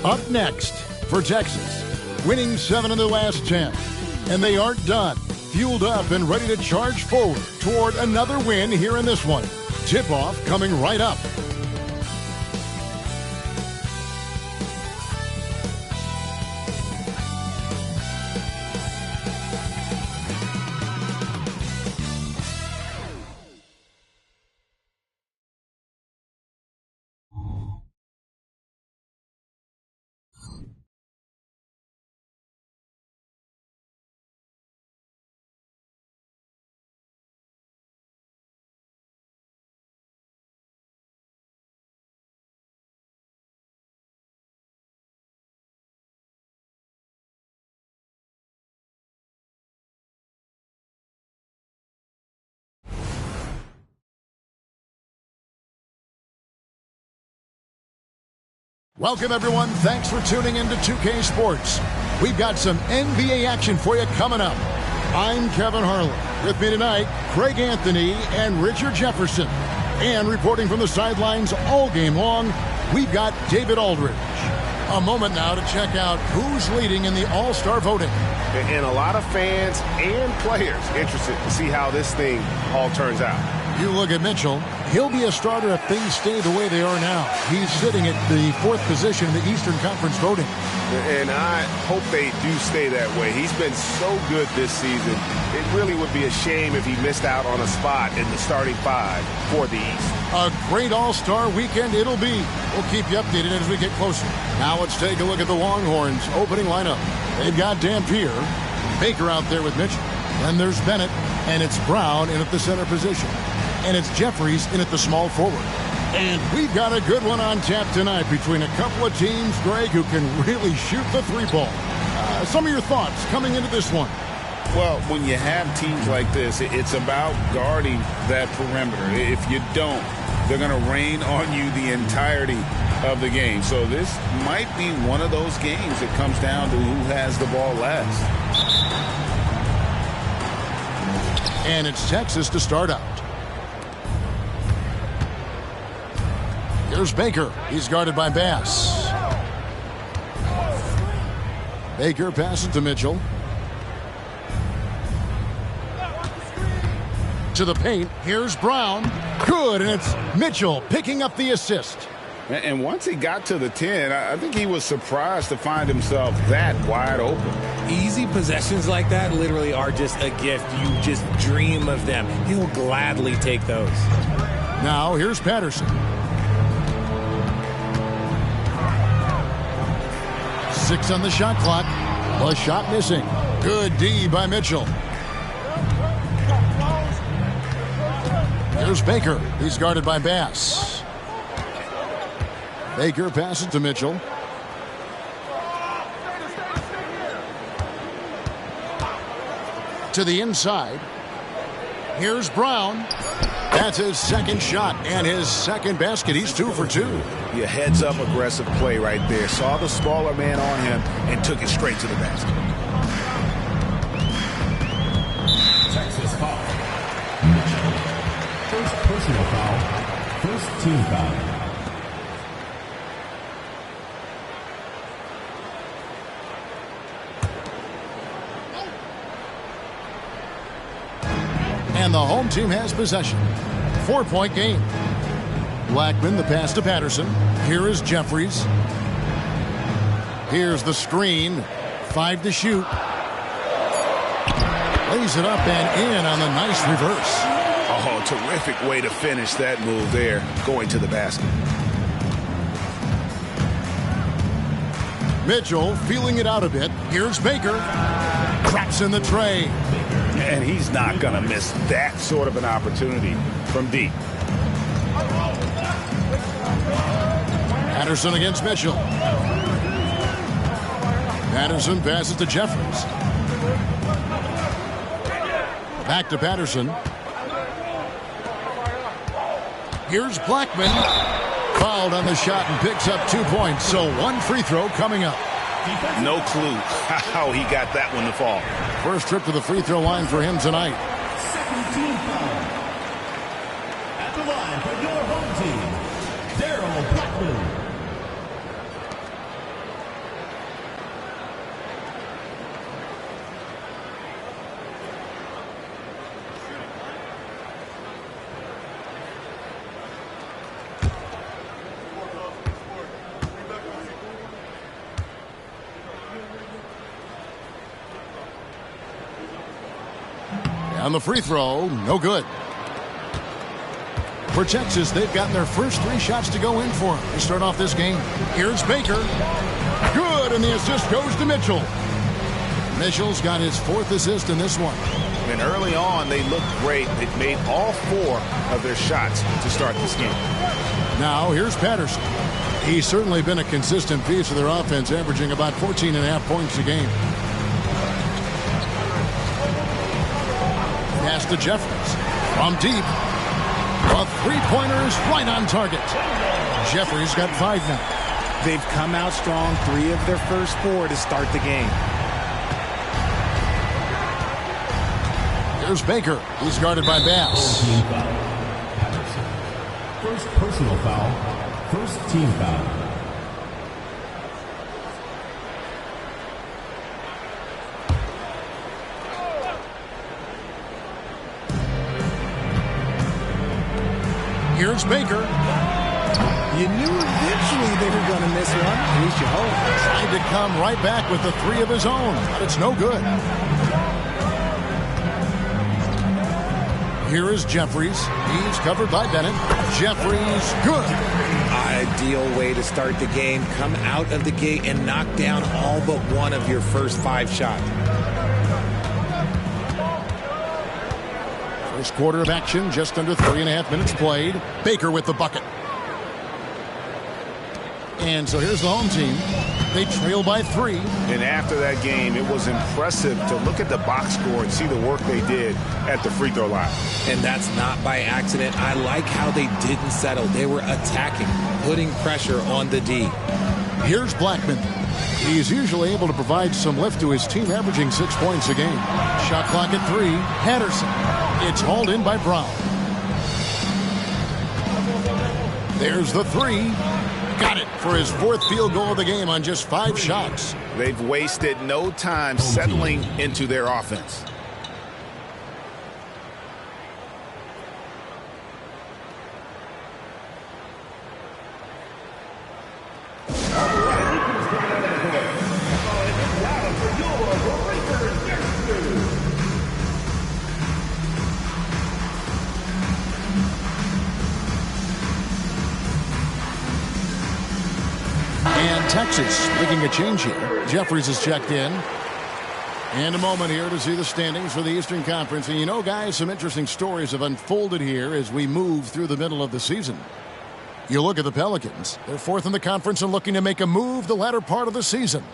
Up next for Texas, winning 7 of their last 10. And they aren't done. Fueled up and ready to charge forward toward another win here in this one. Tip-off coming right up. Welcome, everyone. Thanks for tuning in to 2K Sports. We've got some NBA action for you coming up. I'm Kevin Harlan. With me tonight, Craig Anthony and Richard Jefferson. And reporting from the sidelines all game long, we've got David Aldridge. A moment now to check out who's leading in the All-Star voting. And a lot of fans and players interested to see how this thing all turns out. You look at Mitchell, he'll be a starter if things stay the way they are now. He's sitting at the 4th position in the Eastern Conference voting. And I hope they do stay that way. He's been so good this season. It really would be a shame if he missed out on a spot in the starting 5 for the East. A great All-Star weekend it'll be. We'll keep you updated as we get closer. Now let's take a look at the Longhorns opening lineup. They've got Dampier, Baker out there with Mitchell. Then there's Bennett, and it's Brown in at the center position. And it's Jeffries in at the small forward. And we've got a good one on tap tonight between a couple of teams, Greg, who can really shoot the 3-ball. Some of your thoughts coming into this one. Well, when you have teams like this, it's about guarding that perimeter. If you don't, they're going to rain on you the entirety of the game. So this might be one of those games that comes down to who has the ball last. And it's Texas to start out. Here's Baker. He's guarded by Bass. Baker passes to Mitchell. To the paint. Here's Brown. Good, and it's Mitchell picking up the assist. And once he got to the 10, I think he was surprised to find himself that wide open. Easy possessions like that literally are just a gift. You just dream of them. He'll gladly take those. Now, here's Patterson. 6 on the shot clock. The shot missing. Good D by Mitchell. Here's Baker. He's guarded by Bass. Baker passes to Mitchell. To the inside. Here's Brown. That's his second shot and his second basket. He's 2 for 2. Your heads-up aggressive play right there. Saw the smaller man on him and took it straight to the basket. Texas foul. Mitchell. First personal foul. First team foul. And the home team has possession. 4-point game. Blackman, the pass to Patterson. Here is Jeffries. Here's the screen. 5 to shoot. Lays it up and in on the nice reverse. Oh, terrific way to finish that move there, going to the basket. Mitchell feeling it out a bit. Here's Baker. Traps in the tray. And he's not going to miss that sort of an opportunity from deep. Patterson against Mitchell. Patterson passes to Jeffries. Back to Patterson. Here's Blackman. Fouled on the shot and picks up 2 points. So 1 free throw coming up. No clue how he got that one to fall. First trip to the free throw line for him tonight. Second team foul. At the line for your home team, Darrell Blackman. On the free throw, no good. For Texas, they've gotten their first 3 shots to go in for them to start off this game. Here's Baker. Good, and the assist goes to Mitchell. Mitchell's got his 4th assist in this one. And early on, they looked great. They've made all 4 of their shots to start this game. Now, here's Patterson. He's certainly been a consistent piece of their offense, averaging about 14.5 points a game. Pass to Jeffries. From deep. A 3-pointer is right on target. Jeffries got 5 now. They've come out strong 3 of their first 4 to start the game. Here's Baker. He's guarded by Bass. First personal foul. First team foul. Here's Baker. You knew eventually they were going to miss one. At least you hope. Tried to come right back with the 3 of his own, but it's no good. Here is Jeffries. He's covered by Bennett. Jeffries, good. Ideal way to start the game. Come out of the gate and knock down all but one of your first 5 shots. First quarter of action, just under 3.5 minutes played. Baker with the bucket. And so here's the home team. They trail by 3. And after that game, it was impressive to look at the box score and see the work they did at the free throw line. And that's not by accident. I like how they didn't settle. They were attacking, putting pressure on the D. Here's Blackman. He's usually able to provide some lift to his team, averaging 6 points a game. Shot clock at 3. Patterson. It's hauled in by Brown. There's the 3. Got it for his 4th field goal of the game on just 5 shots. They've wasted no time settling into their offense. And Texas making a change here. Jeffries is checked in. And a moment here to see the standings for the Eastern Conference. And you know, guys, some interesting stories have unfolded here as we move through the middle of the season. You look at the Pelicans. They're 4th in the conference and looking to make a move the latter part of the season.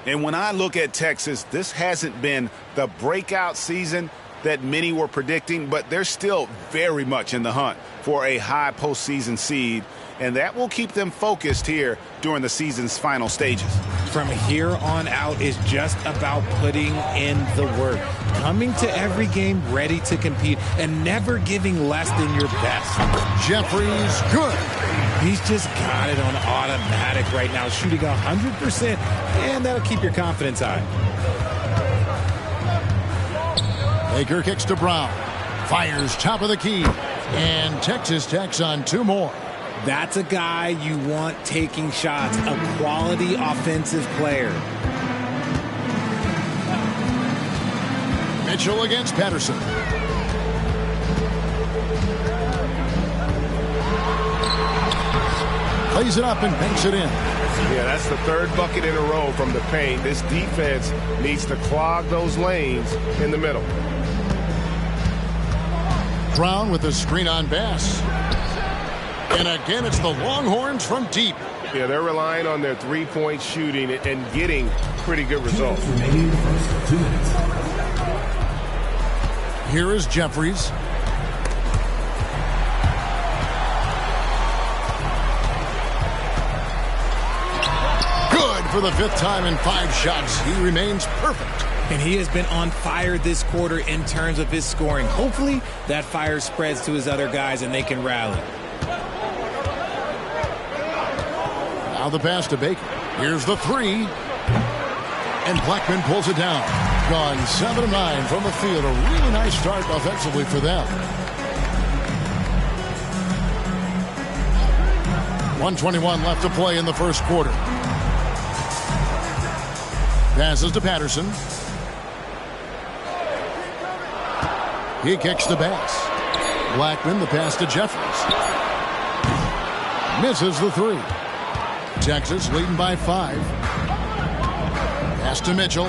And when I look at Texas, this hasn't been the breakout season that many were predicting, but they're still very much in the hunt for a high postseason seed. And that will keep them focused here during the season's final stages. From here on out is just about putting in the work. Coming to every game ready to compete and never giving less than your best. Jeffries, good. He's just got it on automatic right now, shooting 100%, and that'll keep your confidence high. Baker kicks to Brown. Fires top of the key. And Texas tacks on 2 more. That's a guy you want taking shots, a quality offensive player. Mitchell against Patterson. Plays it up and banks it in. Yeah, that's the 3rd bucket in a row from the paint. This defense needs to clog those lanes in the middle. Brown with a screen on Bass. And again, it's the Longhorns from deep. Yeah, they're relying on their 3-point shooting and getting pretty good results. Remaining the first 2 minutes. Here is Jeffries. Good for the 5th time in 5 shots. He remains perfect. And he has been on fire this quarter in terms of his scoring. Hopefully, that fire spreads to his other guys and they can rally. Now the pass to Baker. Here's the 3. And Blackman pulls it down. Gone 7 of 9 from the field. A really nice start offensively for them. 1:21 left to play in the first quarter. Passes to Patterson. He kicks the pass. Blackman the pass to Jeffries. Misses the three. Texas leading by 5. Pass to Mitchell.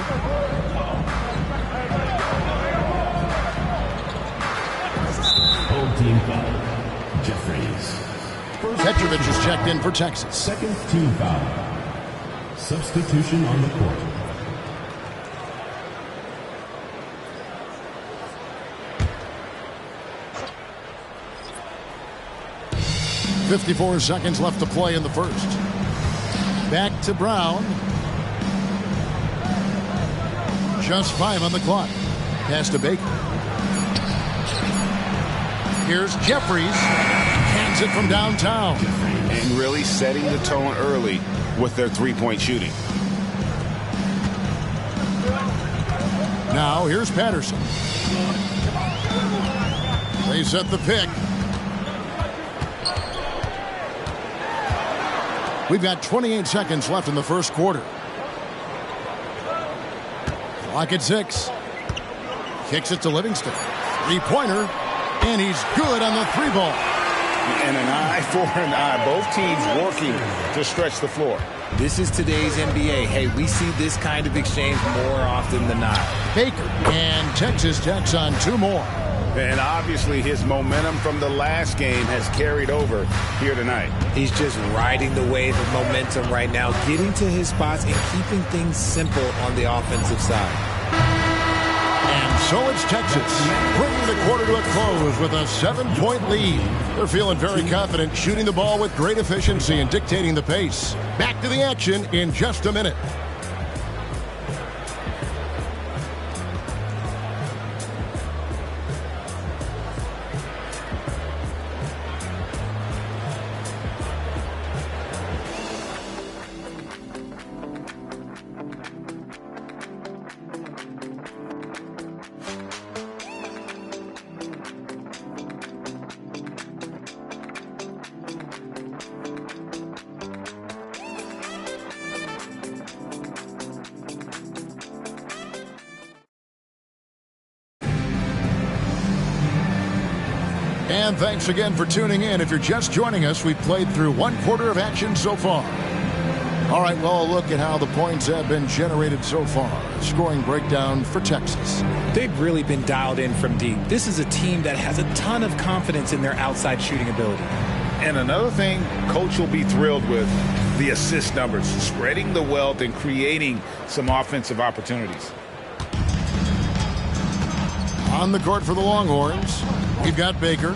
Home team foul. Jeffries. Petrovic is checked in for Texas. Second team foul. Substitution on the court. .54 seconds left to play in the first. Back to Brown. Just 5 on the clock. Pass to Baker. Here's Jeffries. Cans it from downtown. And really setting the tone early with their three-point shooting. Now here's Patterson. They set the pick. We've got 28 seconds left in the first quarter. Clock at 6. Kicks it to Livingston. Three-pointer. And he's good on the 3-ball. And an eye for an eye. Both teams working to stretch the floor. This is today's NBA. Hey, we see this kind of exchange more often than not. Baker. And Texas tacks on 2 more. And obviously his momentum from the last game has carried over here tonight. He's just riding the wave of momentum right now, getting to his spots and keeping things simple on the offensive side. And so it's Texas, bringing the quarter to a close with a 7-point lead. They're feeling very confident, shooting the ball with great efficiency and dictating the pace. Back to the action in just a minute. And thanks again for tuning in. If you're just joining us, we've played through 1 quarter of action so far. All right, well, a look at how the points have been generated so far. Scoring breakdown for Texas. They've really been dialed in from deep. This is a team that has a ton of confidence in their outside shooting ability. And another thing, Coach will be thrilled with the assist numbers, spreading the wealth and creating some offensive opportunities. On the court for the Longhorns, we've got Baker,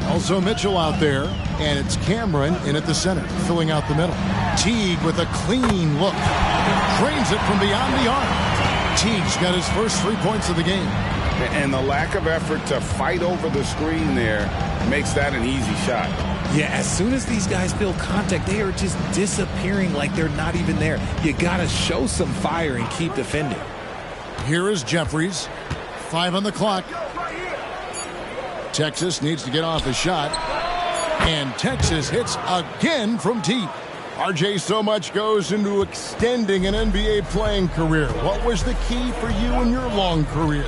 also Mitchell out there, and it's Cameron in at the center, filling out the middle. Teague with a clean look. Drains it from beyond the arc. Teague's got his first 3 points of the game. And the lack of effort to fight over the screen there makes that an easy shot. Yeah, as soon as these guys feel contact, they are just disappearing like they're not even there. You got to show some fire and keep defending. Here is Jeffries. 5 on the clock. Texas needs to get off a shot. And Texas hits again from deep. RJ, so much goes into extending an NBA playing career. What was the key for you in your long career?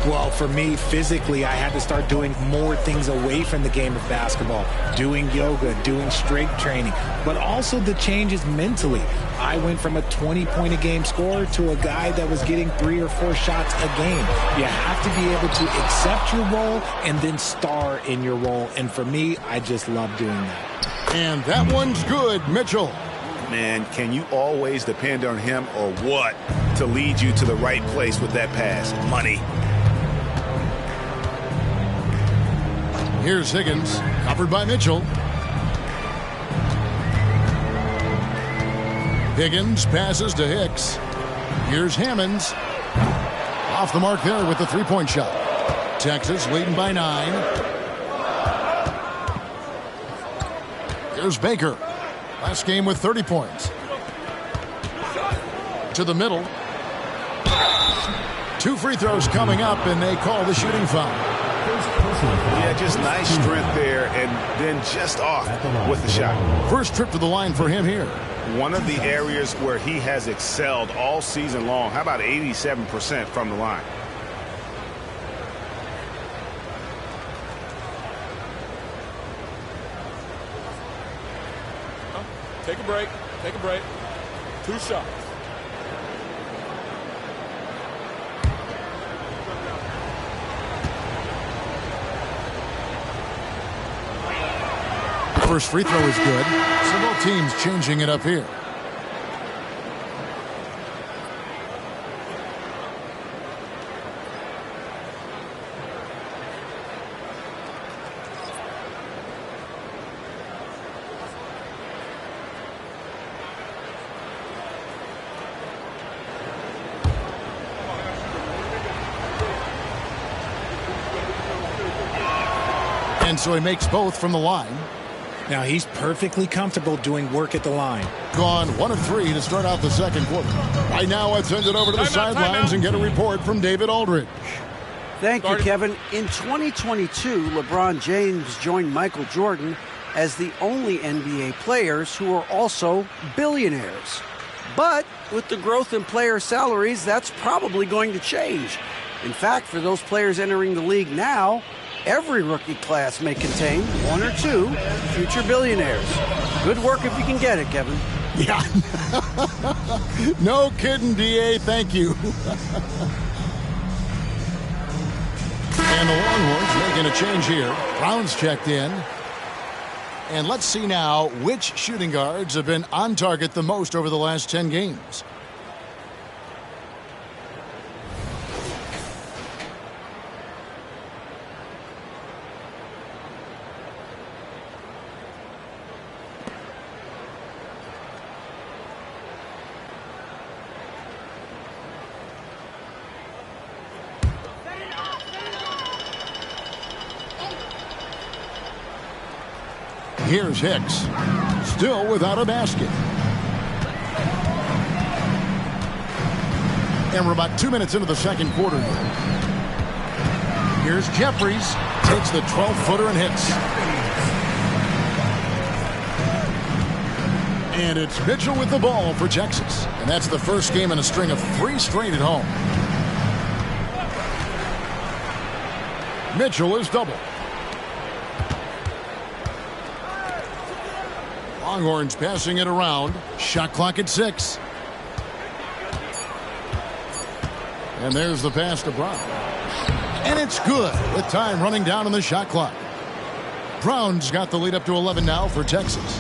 Well, for me, physically, I had to start doing more things away from the game of basketball. Doing yoga, doing strength training, but also the changes mentally. I went from a 20-point-a-game scorer to a guy that was getting 3 or 4 shots a game. You have to be able to accept your role and then star in your role. And for me, I just love doing that. And that one's good, Mitchell. Man, can you always depend on him or what to lead you to the right place with that pass? Money. Here's Higgins, covered by Mitchell. Higgins passes to Hicks. Here's Hammonds. Off the mark there with the 3-point shot. Texas leading by 9. Here's Baker. Last game with 30 points. To the middle. 2 free throws coming up, and they call the shooting foul. Yeah, just nice strength there, and then just off with the shot. First trip to the line for him here. One of the areas where he has excelled all season long. How about 87% from the line? Take a break. Take a break. 2 shots. First free throw is good. So both teams changing it up here. And so he makes both from the line. Now he's perfectly comfortable doing work at the line. Gone 1 of 3 to start out the second quarter. Right now, let's send it over to the sidelines and get a report from David Aldridge. Thank you, Kevin. In 2022, LeBron James joined Michael Jordan as the only NBA players who are also billionaires. But with the growth in player salaries, that's probably going to change. In fact, for those players entering the league now, every rookie class may contain 1 or 2 future billionaires. Good work if you can get it, Kevin. Yeah. No kidding, D.A. Thank you. And the Longhorns making a change here. Brown's checked in. And let's see now which shooting guards have been on target the most over the last 10 games. Here's Hicks, still without a basket. And we're about 2 minutes into the second quarter. Here's Jeffries, takes the 12-footer and hits. And it's Mitchell with the ball for Texas. And that's the first game in a string of 3 straight at home. Mitchell is double. Longhorns passing it around. Shot clock at 6. And there's the pass to Brown. And it's good with time running down on the shot clock. Brown's got the lead up to 11 now for Texas.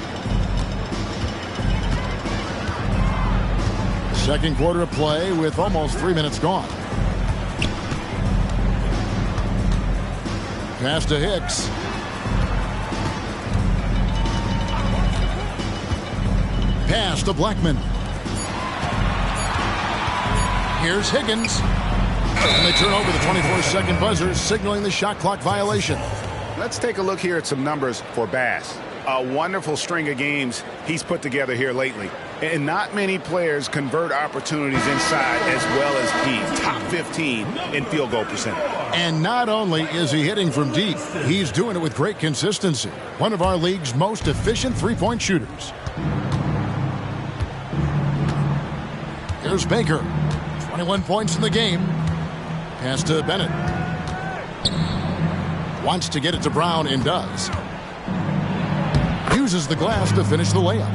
Second quarter of play with almost 3 minutes gone. Pass to Hicks. Pass to Blackman. Here's Higgins. And they turn over the 24-second buzzer, signaling the shot clock violation. Let's take a look here at some numbers for Bass. A wonderful string of games he's put together here lately. And not many players convert opportunities inside as well as he. Top 15 in field goal percentage. And not only is he hitting from deep, he's doing it with great consistency. One of our league's most efficient three-point shooters. Here's Baker. 21 points in the game. Pass to Bennett. Wants to get it to Brown and does. Uses the glass to finish the layup.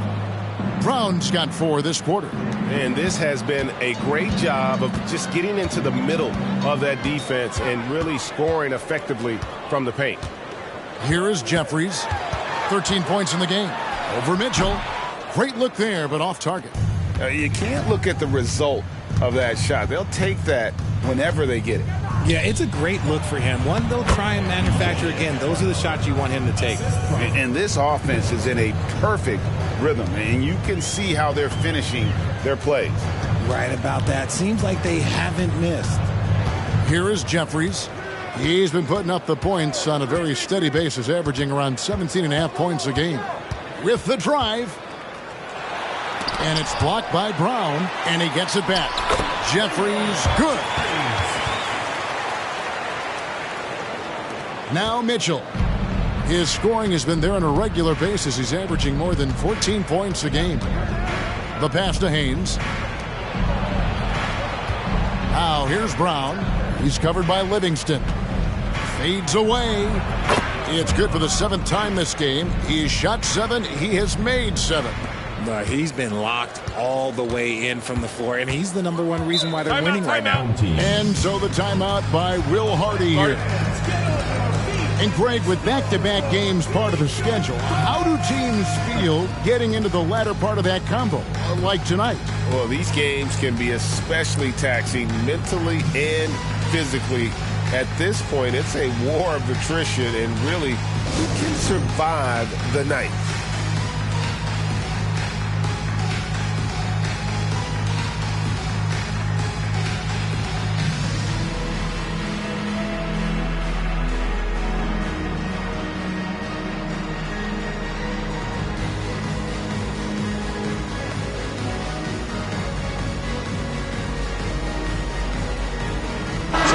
Brown's got 4 this quarter. And this has been a great job of just getting into the middle of that defense and really scoring effectively from the paint. Here is Jeffries. 13 points in the game. Over Mitchell. Great look there, but off target. You can't look at the result of that shot. They'll take that whenever they get it. Yeah, it's a great look for him. One they'll try and manufacture again. Those are the shots you want him to take. And this offense is in a perfect rhythm, and you can see how they're finishing their plays. Right about that. Seems like they haven't missed. Here is Jeffries. He's been putting up the points on a very steady basis, averaging around 17.5 points a game. With the drive. And it's blocked by Brown, and he gets it back. Jeffries, good. Now Mitchell. His scoring has been there on a regular basis. He's averaging more than 14 points a game. The pass to Haynes. Now here's Brown. He's covered by Livingston. Fades away. It's good for the 7th time this game. He's shot 7. He has made 7. He's been locked all the way in from the floor, and he's the number one reason why they're winning right now. And so the timeout by Will Hardy here. And Greg, with back-to-back games part of the schedule, how do teams feel getting into the latter part of that combo, like tonight? Well, these games can be especially taxing mentally and physically. At this point, it's a war of attrition, and really, who can survive the night?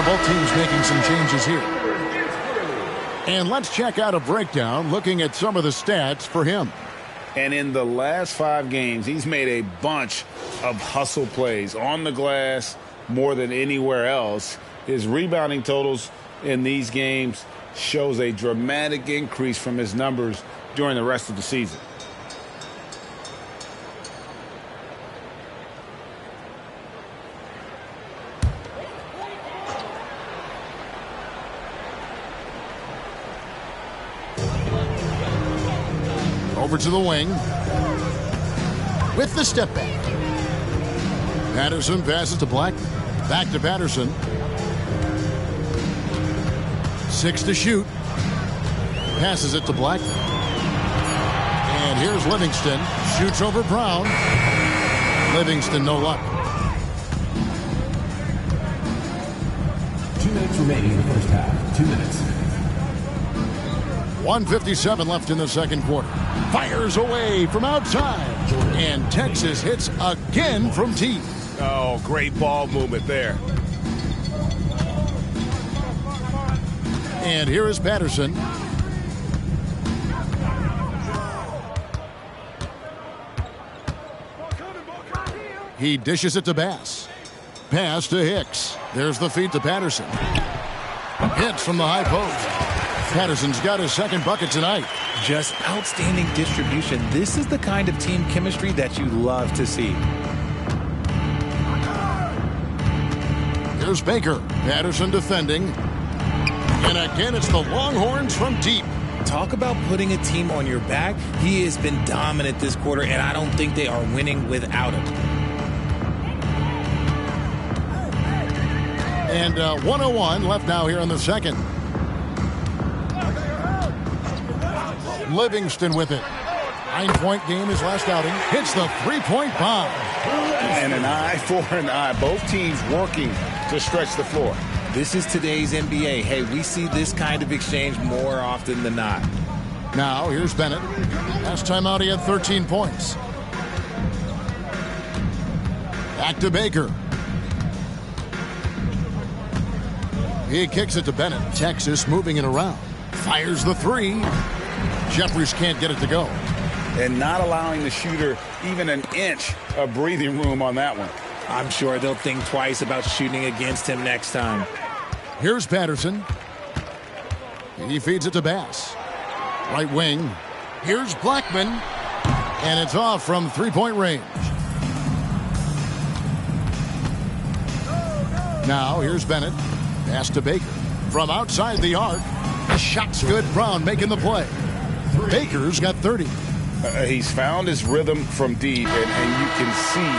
Both teams making some changes here. And let's check out a breakdown looking at some of the stats for him. And in the last 5 games, he's made a bunch of hustle plays on the glass more than anywhere else. His rebounding totals in these games shows a dramatic increase from his numbers during the rest of the season. Over to the wing. With the step back. Patterson passes to Black. Back to Patterson. 6 to shoot. Passes it to Black. And here's Livingston. Shoots over Brown. Livingston, no luck. 2 minutes remaining in the first half. 2 minutes. 1:57 left in the second quarter. Fires away from outside. And Texas hits again from deep. Oh, great ball movement there. And here is Patterson. He dishes it to Bass. Pass to Hicks. There's the feed to Patterson. Hits from the high post. Patterson's got his second bucket tonight. Just outstanding distribution. This is the kind of team chemistry that you love to see. Here's Baker. Patterson defending. And again, it's the Longhorns from deep. Talk about putting a team on your back. He has been dominant this quarter, and I don't think they are winning without him. And 1:01 left now here in the second. Livingston with it. 9-point game his last outing. Hits the three-point bomb. And an eye for an eye. Both teams working to stretch the floor. This is today's NBA. Hey, we see this kind of exchange more often than not. Now, here's Bennett. Last time out, he had 13 points. Back to Baker. He kicks it to Bennett. Texas moving it around. Fires the three. Jeffries can't get it to go. And not allowing the shooter even an inch of breathing room on that one. I'm sure they'll think twice about shooting against him next time. Here's Patterson. He feeds it to Bass. Right wing. Here's Blackman. And it's off from three-point range. Now, here's Bennett. Pass to Baker. From outside the arc. The shot's good. Brown making the play. Baker's got 30. He's found his rhythm from deep, and you can see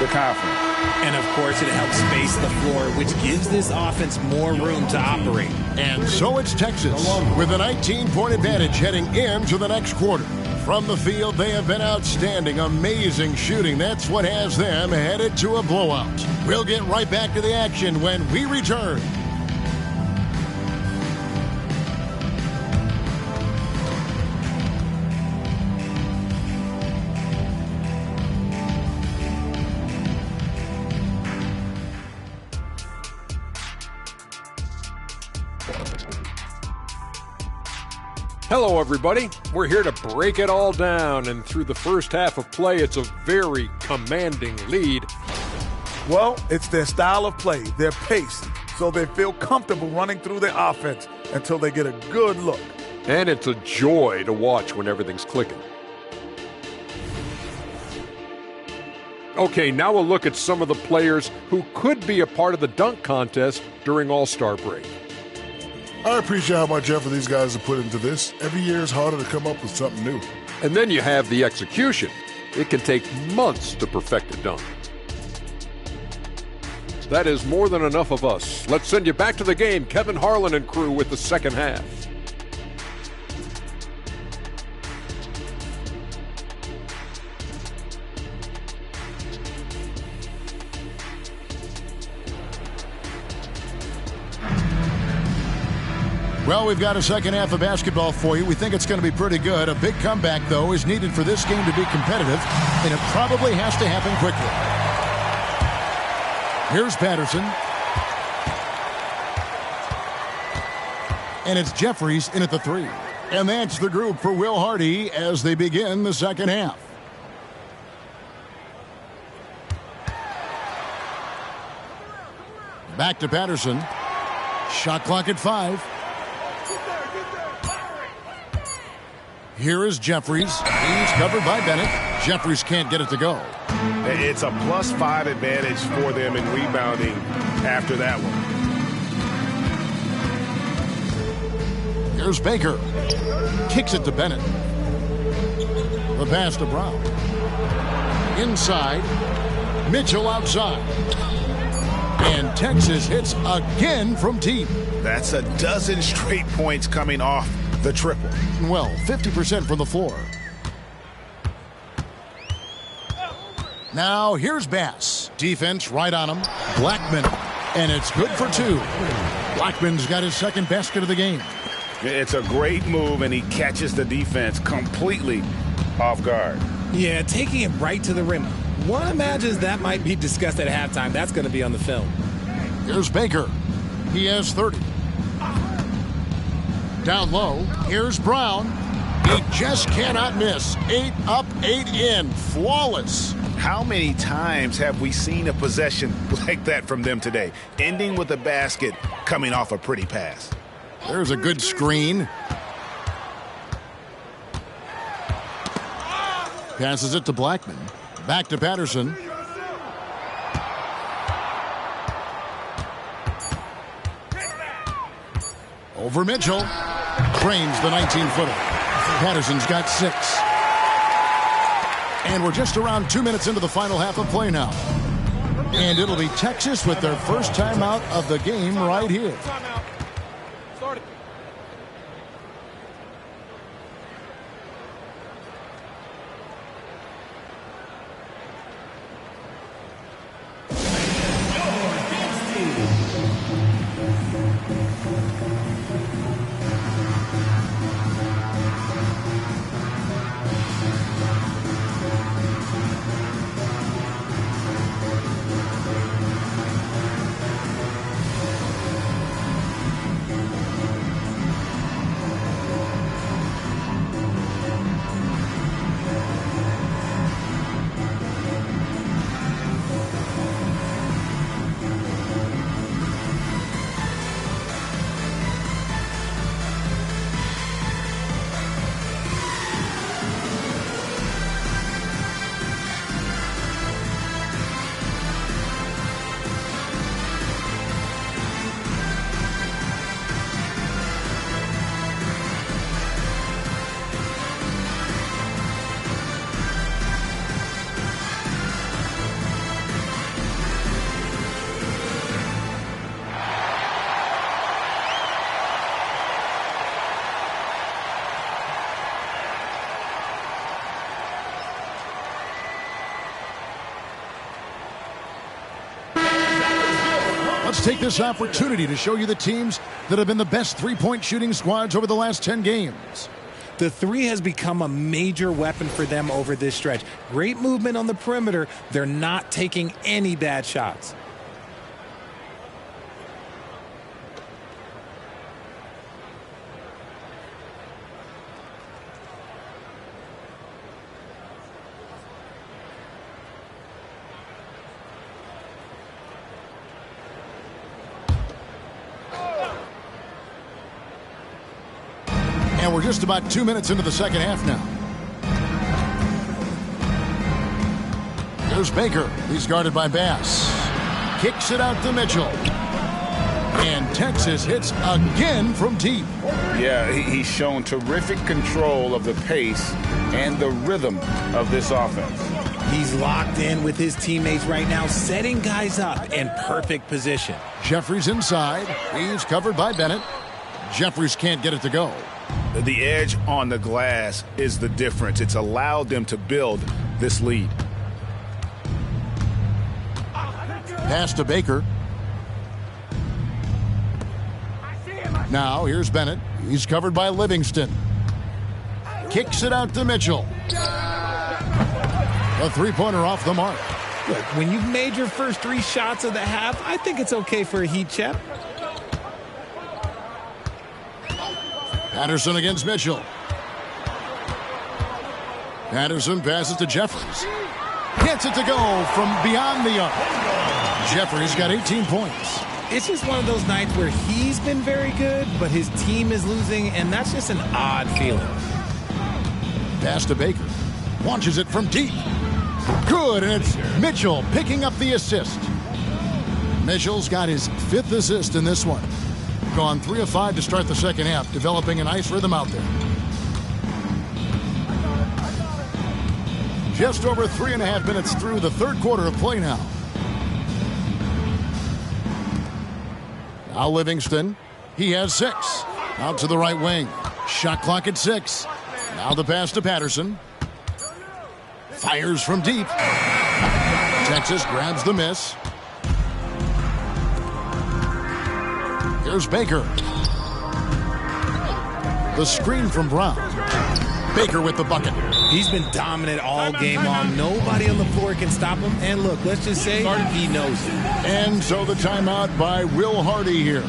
the confidence. And, of course, it helps space the floor, which gives this offense more room to operate. And so it's Texas with a 19-point advantage heading into the next quarter. From the field, they have been outstanding, amazing shooting. That's what has them headed to a blowout. We'll get right back to the action when we return. Hello, everybody. We're here to break it all down, and through the first half of play, it's a very commanding lead. Well, it's their style of play, their pace, so they feel comfortable running through their offense until they get a good look. And it's a joy to watch when everything's clicking. Okay, now we'll look at some of the players who could be a part of the dunk contest during All-Star break. I appreciate how much effort these guys have put into this. Every year is harder to come up with something new. And then you have the execution. It can take months to perfect a dunk. That is more than enough of us. Let's send you back to the game. Kevin Harlan and crew with the second half. Well, we've got a second half of basketball for you. We think it's going to be pretty good. A big comeback, though, is needed for this game to be competitive, and it probably has to happen quickly. Here's Patterson. And it's Jeffries in at the 3. And that's the group for Will Hardy as they begin the second half. Back to Patterson. Shot clock at 5. Here is Jeffries. He's covered by Bennett. Jeffries can't get it to go. It's a +5 advantage for them in rebounding after that one. Here's Baker. Kicks it to Bennett. The pass to Brown. Inside. Mitchell outside. And Texas hits again from deep. That's a dozen straight points coming off the triple. Well, 50% from the floor. Now here's Bass. Defense right on him. Blackman. And it's good for 2. Blackman's got his second basket of the game. It's a great move, and he catches the defense completely off guard. Yeah, taking it right to the rim. One imagines that might be discussed at halftime. That's going to be on the film. Here's Baker. He has 30. Down low, here's Brown. He just cannot miss. 8 up, 8 in. Flawless. How many times have we seen a possession like that from them today? Ending with a basket, coming off a pretty pass. There's a good screen. Passes it to Blackman. Back to Patterson. Over Mitchell. Cranes the 19-footer. Patterson's got 6. And we're just around 2 minutes into the final half of play now. And it'll be Texas with their first timeout of the game right here. Let's take this opportunity to show you the teams that have been the best three-point shooting squads over the last 10 games. The 3 has become a major weapon for them over this stretch. Great movement on the perimeter. They're not taking any bad shots. And we're just about 2 minutes into the second half now. Here's Baker. He's guarded by Bass. Kicks it out to Mitchell. And Texas hits again from deep. Yeah, he's shown terrific control of the pace and the rhythm of this offense. He's locked in with his teammates right now, setting guys up in perfect position. Jeffries inside. He's covered by Bennett. Jeffries can't get it to go. The edge on the glass is the difference. It's allowed them to build this lead. Pass to Baker. Now here's Bennett. He's covered by Livingston. Kicks it out to Mitchell. A three-pointer off the mark. Look, when you've made your first 3 shots of the half, I think it's okay for a heat check. Patterson against Mitchell. Patterson passes to Jeffries. Gets it to go from beyond the arc. Jeffries got 18 points. It's just one of those nights where he's been very good, but his team is losing, and that's just an odd feeling. Pass to Baker. Launches it from deep. Good, and it's Mitchell picking up the assist. Mitchell's got his 5th assist in this one. Gone 3 of 5 to start the second half, developing a nice rhythm out there. Just over 3.5 minutes through the third quarter of play now. Now Livingston, he has 6. Out to the right wing. Shot clock at 6. Now the pass to Patterson. Fires from deep. Texas grabs the miss. Here's Baker. The screen from Brown. Baker with the bucket. He's been dominant all game long. Nobody on the floor can stop him. And look, let's just say he knows it. And so the timeout by Will Hardy here.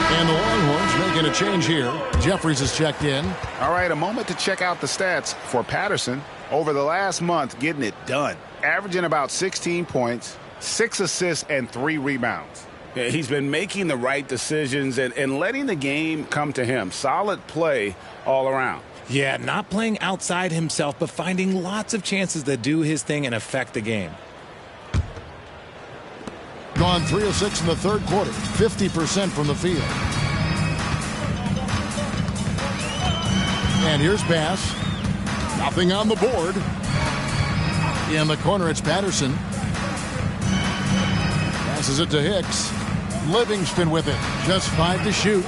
And the Longhorns making a change here. Jeffries has checked in. All right, a moment to check out the stats for Patterson. Over the last month, getting it done. Averaging about 16 points, 6 assists, and 3 rebounds. Yeah, he's been making the right decisions and letting the game come to him. Solid play all around. Yeah, not playing outside himself, but finding lots of chances to do his thing and affect the game. Gone 3 of 6 in the third quarter, 50% from the field. And here's Bass. Nothing on the board. In the corner, it's Patterson. Passes it to Hicks. Livingston with it. Just 5 to shoot.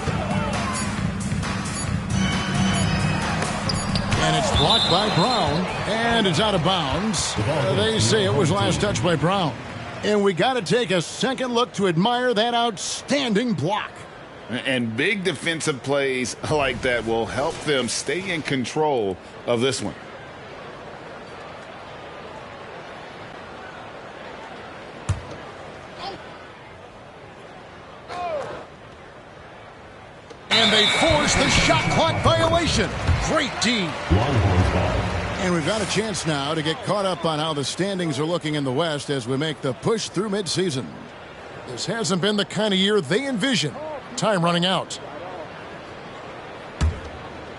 And it's blocked by Brown. And it's out of bounds. They say it was last touched by Brown. And we got to take a second look to admire that outstanding block. And big defensive plays like that will help them stay in control of this one. And they force the shot clock violation. Great D. And we've got a chance now to get caught up on how the standings are looking in the West as we make the push through midseason. This hasn't been the kind of year they envisioned. Time running out.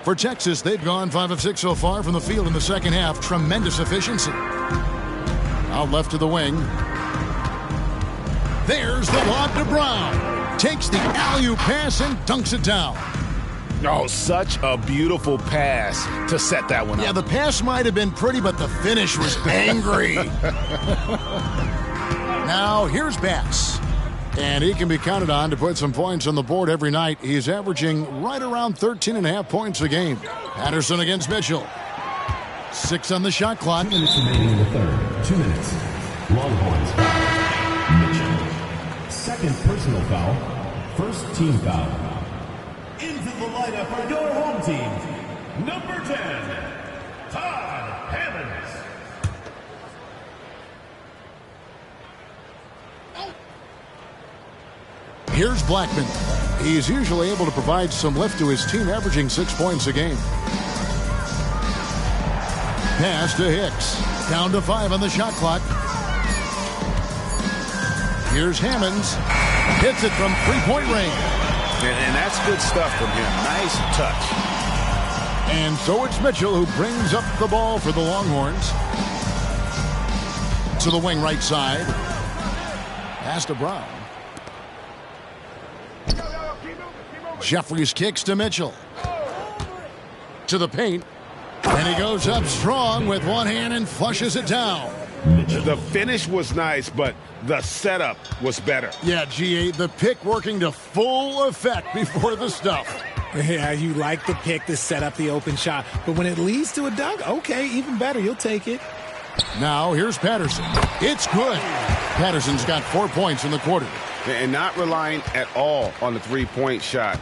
For Texas, they've gone 5 of 6 so far from the field in the second half. Tremendous efficiency. Out left to the wing. There's the lob to Brown. Takes the alley-oop pass and dunks it down. Oh, such a beautiful pass to set that one up. Yeah, the pass might have been pretty, but the finish was angry. Now, here's Bass. And he can be counted on to put some points on the board every night. He's averaging right around 13.5 points a game. Patterson against Mitchell. 6 on the shot clock. 2 minutes remaining in the third. 2 minutes. Longhorns foul. Mitchell. Second personal foul. First team foul. Into the lineup for your home team. Number 10, Todd Hammonds. Here's Blackman. He's usually able to provide some lift to his team, averaging 6 points a game. Pass to Hicks. Down to 5 on the shot clock. Here's Hammonds. Hits it from three-point range. And that's good stuff from him. Nice touch. And so it's Mitchell who brings up the ball for the Longhorns. To the wing right side. Pass to Brown. Jeffries kicks to Mitchell. To the paint. And he goes up strong with one hand and flushes it down. The finish was nice, but the setup was better. Yeah, G.A., the pick working to full effect before the stuff. Yeah, you like the pick to set up the open shot. But when it leads to a dunk, okay, even better. You'll take it. Now here's Patterson. It's good. Patterson's got 4 points in the quarter. And not relying at all on the three-point shot.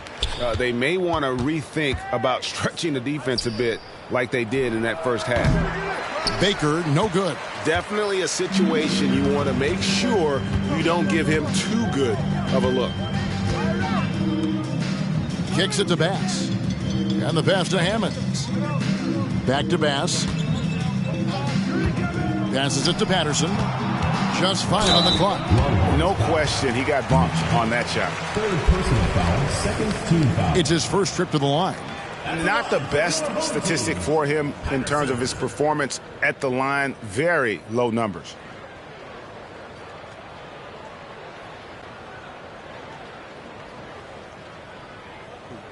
They may want to rethink about stretching the defense a bit like they did in that first half. Baker, no good. Definitely a situation you want to make sure you don't give him too good of a look. Kicks it to Bass. And the pass to Hammonds. Back to Bass. Passes it to Patterson. Just 5 on the clock. No question, he got bumped on that shot. Third personal foul, second team foul. It's his first trip to the line. Not the best statistic for him in terms of his performance at the line. Very low numbers.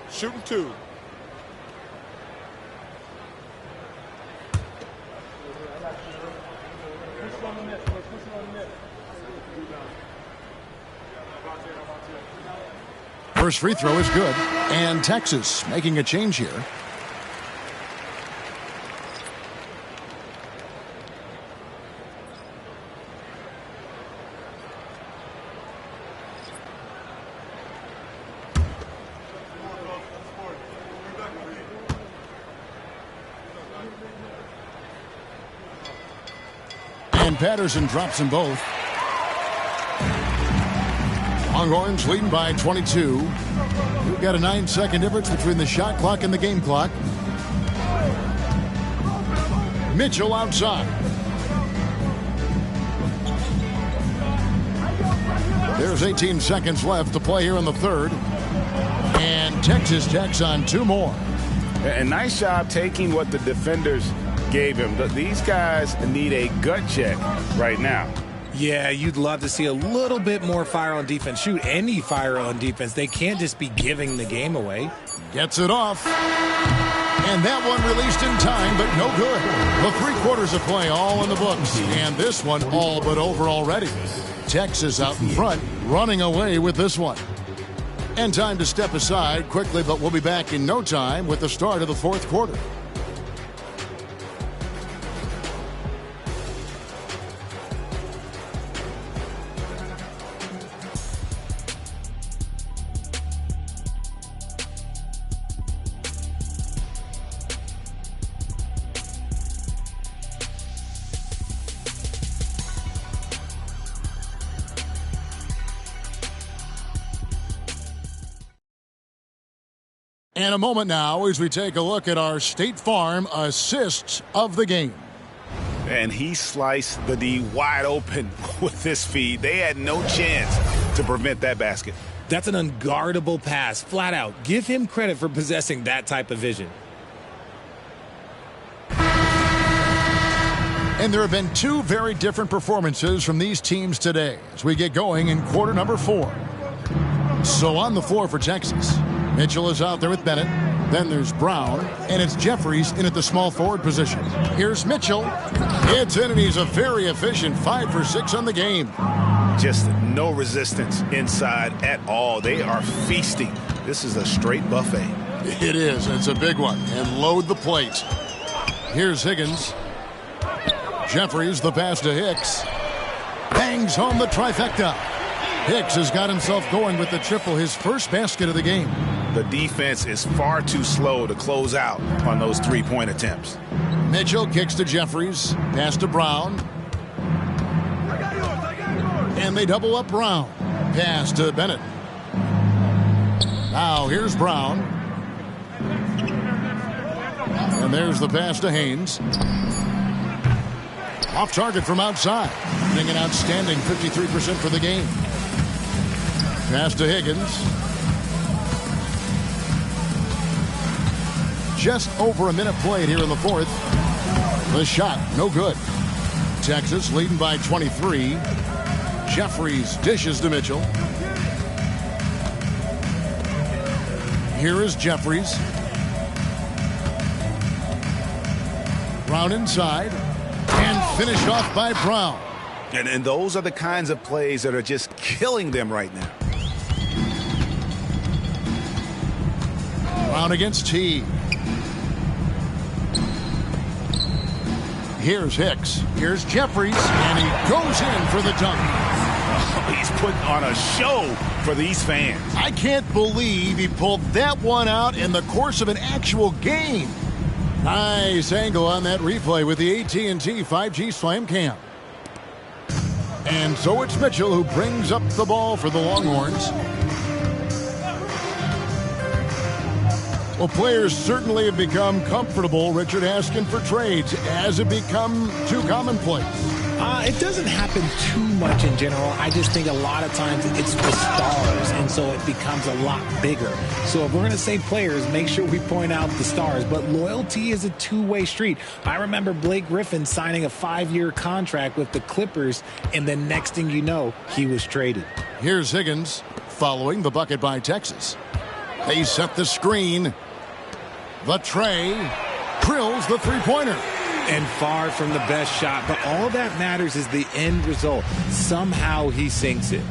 Shooting 2. First free throw is good. And Texas making a change here. And Patterson drops them both. Longhorns leading by 22. We've got a 9-second difference between the shot clock and the game clock. Mitchell outside. There's 18 seconds left to play here in the third. And Texas tacks on 2 more. And nice job taking what the defenders gave him. These guys need a gut check right now. Yeah, you'd love to see a little bit more fire on defense. Shoot, any fire on defense. They can't just be giving the game away. Gets it off. And that one released in time, but no good. The 3 quarters of play all in the books. And this one all but over already. Texas out in front, running away with this one. And time to step aside quickly, but we'll be back in no time with the start of the 4th quarter. And a moment now as we take a look at our State Farm assists of the game. And he sliced the D wide open with this feed. They had no chance to prevent that basket. That's an unguardable pass, flat out. Give him credit for possessing that type of vision. And there have been two very different performances from these teams today as we get going in quarter number 4. So on the floor for Texas, Mitchell is out there with Bennett. Then there's Brown, and it's Jeffries in at the small forward position. Here's Mitchell. It's in, and he's a very efficient 5 for 6 on the game. Just no resistance inside at all. They are feasting. This is a straight buffet. It is. It's a big one. And load the plate. Here's Higgins. Jeffries, the pass to Hicks. Bangs home the trifecta. Hicks has got himself going with the triple, his first basket of the game. The defense is far too slow to close out on those three-point attempts. Mitchell kicks to Jeffries. Pass to Brown. And they double up Brown. Pass to Bennett. Now here's Brown. And there's the pass to Haynes. Off target from outside. Getting an outstanding 53% for the game. Pass to Higgins. Just over a minute played here in the fourth. The shot, no good. Texas leading by 23. Jeffries dishes to Mitchell. Here is Jeffries. Brown inside. And finished off by Brown. And those are the kinds of plays that are just killing them right now. Brown against T. Here's Hicks. Here's Jeffries. And he goes in for the dunk. He's putting on a show for these fans. I can't believe he pulled that one out in the course of an actual game. Nice angle on that replay with the AT&T 5G Slam Cam. And so it's Mitchell who brings up the ball for the Longhorns. Well, players certainly have become comfortable, Richard, asking for trades. Has it become too commonplace? It doesn't happen too much in general. I just think a lot of times it's for stars, and so it becomes a lot bigger. So if we're going to say players, make sure we point out the stars. But loyalty is a two-way street. I remember Blake Griffin signing a 5-year contract with the Clippers, and the next thing you know, he was traded. Here's Higgins following the bucket by Texas. They set the screen. The tray drills the three-pointer. And far from the best shot, but all that matters is the end result. Somehow he sinks it.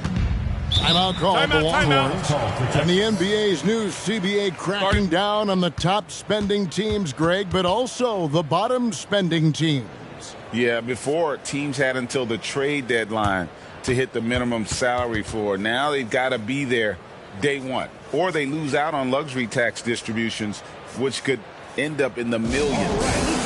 Timeout call for the Longhorns. And the NBA's new CBA cracking down on the top spending teams, Greg, but also the bottom spending teams. Yeah, before teams had until the trade deadline to hit the minimum salary floor. Now they've got to be there day one, or they lose out on luxury tax distributions, which could end up in the millions.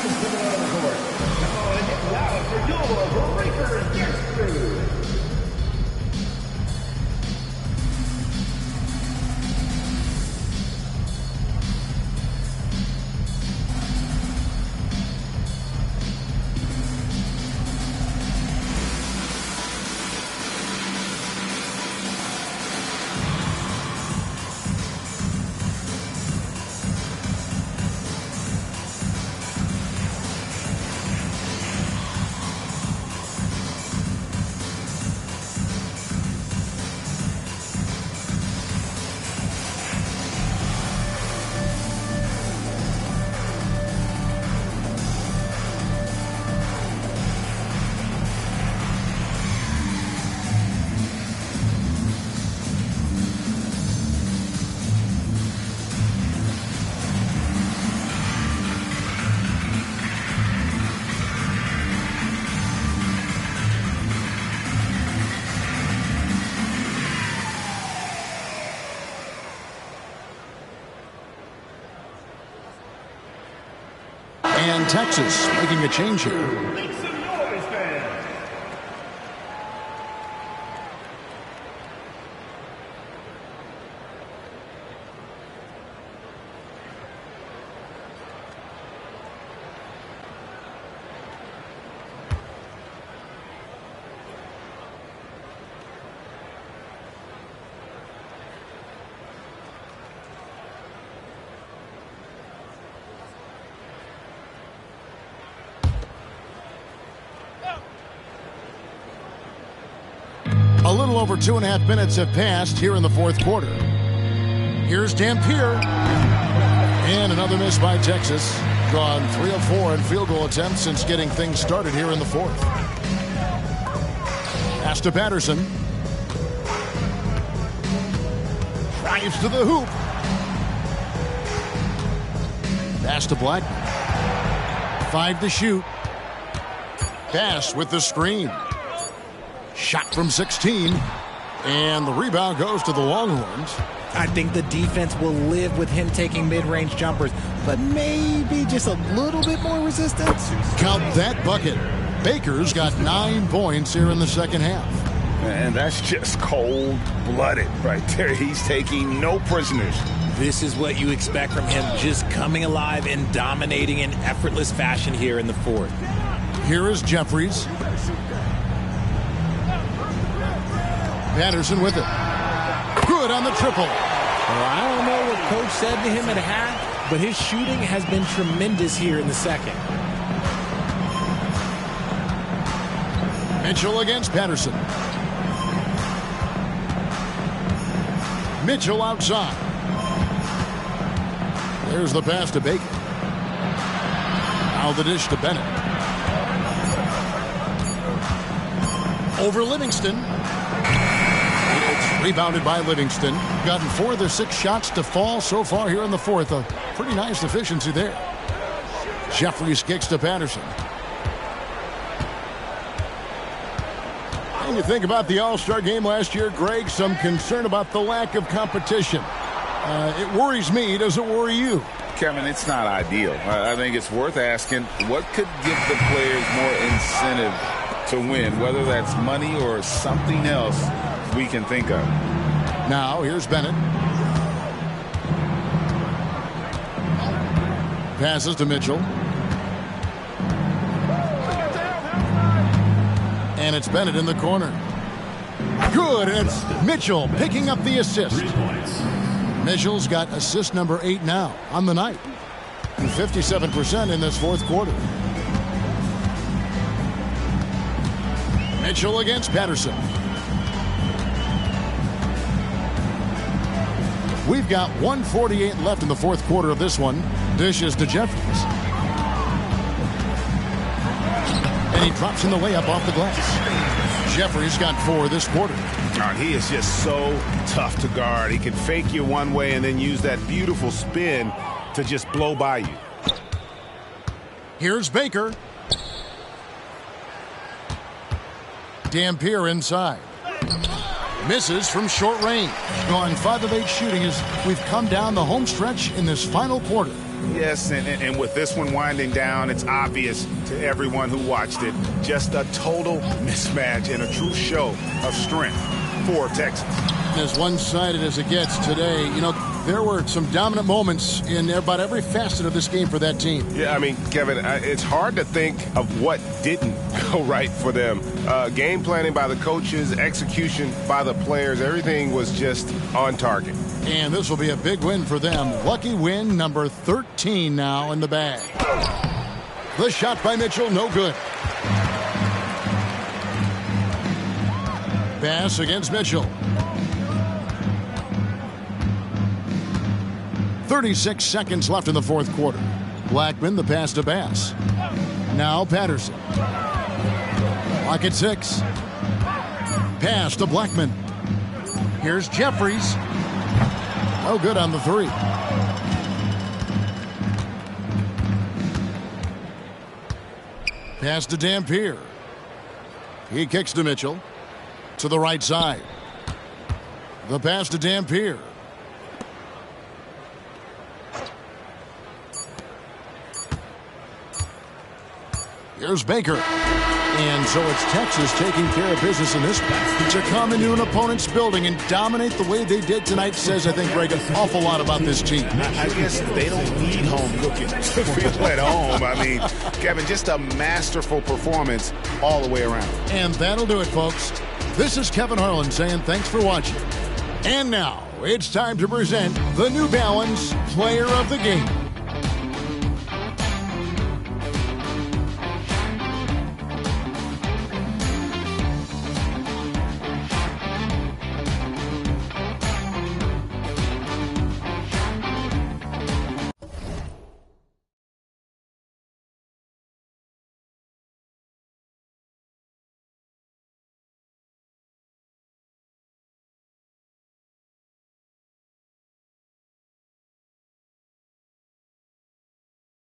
And Texas making a change here. little over 2.5 minutes have passed here in the fourth quarter. Here's Dampier. And another miss by Texas. Gone 3 of 4 in field goal attempts since getting things started here in the fourth. Pass to Patterson. Drives to the hoop. Pass to Blackman. 5 to shoot. Pass with the screen. Shot from 16. And the rebound goes to the Longhorns. I think the defense will live with him taking mid-range jumpers, but maybe just a little bit more resistance. Count that bucket. Baker's got 9 points here in the second half. And that's just cold-blooded right there. He's taking no prisoners. This is what you expect from him, just coming alive and dominating in effortless fashion here in the fourth. Here is Jeffries. Patterson with it. Good on the triple. Well, I don't know what Coach said to him at half, but his shooting has been tremendous here in the second. Mitchell against Patterson. Mitchell outside. There's the pass to Baker. Now the dish to Bennett. Over Livingston. It's rebounded by Livingston. Gotten 4 of their 6 shots to fall so far here in the fourth. A pretty nice efficiency there. Jeffries kicks to Patterson. When you think about the All-Star game last year, Greg, some concern about the lack of competition. It worries me. Does it worry you? Kevin, it's not ideal. I think it's worth asking what could give the players more incentive to win, whether that's money or something else we can think of. Now, here's Bennett. Passes to Mitchell. And it's Bennett in the corner. Good, and it's Mitchell picking up the assist. Mitchell's got assist number 8 now on the night. And 57% in this fourth quarter. Mitchell against Patterson. We've got 1:48 left in the fourth quarter of this one. Dishes to Jeffries. And he drops in the layup off the glass. Jeffries got 4 this quarter. He is just so tough to guard. He can fake you one way and then use that beautiful spin to just blow by you. Here's Baker. Dampier inside. Misses from short range. Going 5 of 8 shooting as we've come down the home stretch in this final quarter. Yes, and with this one winding down, it's obvious to everyone who watched it. Just a total mismatch and a true show of strength for Texas. As one-sided as it gets today, you know, there were some dominant moments in about every facet of this game for that team. Yeah, I mean, Kevin, it's hard to think of what didn't go right for them. Game planning by the coaches, execution by the players, everything was just on target. And this will be a big win for them. Lucky win number 13 now in the bag. The shot by Mitchell, no good. Pass against Mitchell. 36 seconds left in the fourth quarter. Blackman, the pass to Bass. Now Patterson. Clock at 6. Pass to Blackman. Here's Jeffries. Oh, good on the 3. Pass to Dampier. He kicks to Mitchell. To the right side. The pass to Dampier. Here's Baker. And so it's Texas taking care of business in this one. To come into an opponent's building and dominate the way they did tonight says, I think, Greg, an awful lot about this team. I guess they don't need home cooking to feel at home. I mean, Kevin, just a masterful performance all the way around. And that'll do it, folks. This is Kevin Harlan saying thanks for watching. And now it's time to present the New Balance Player of the Game.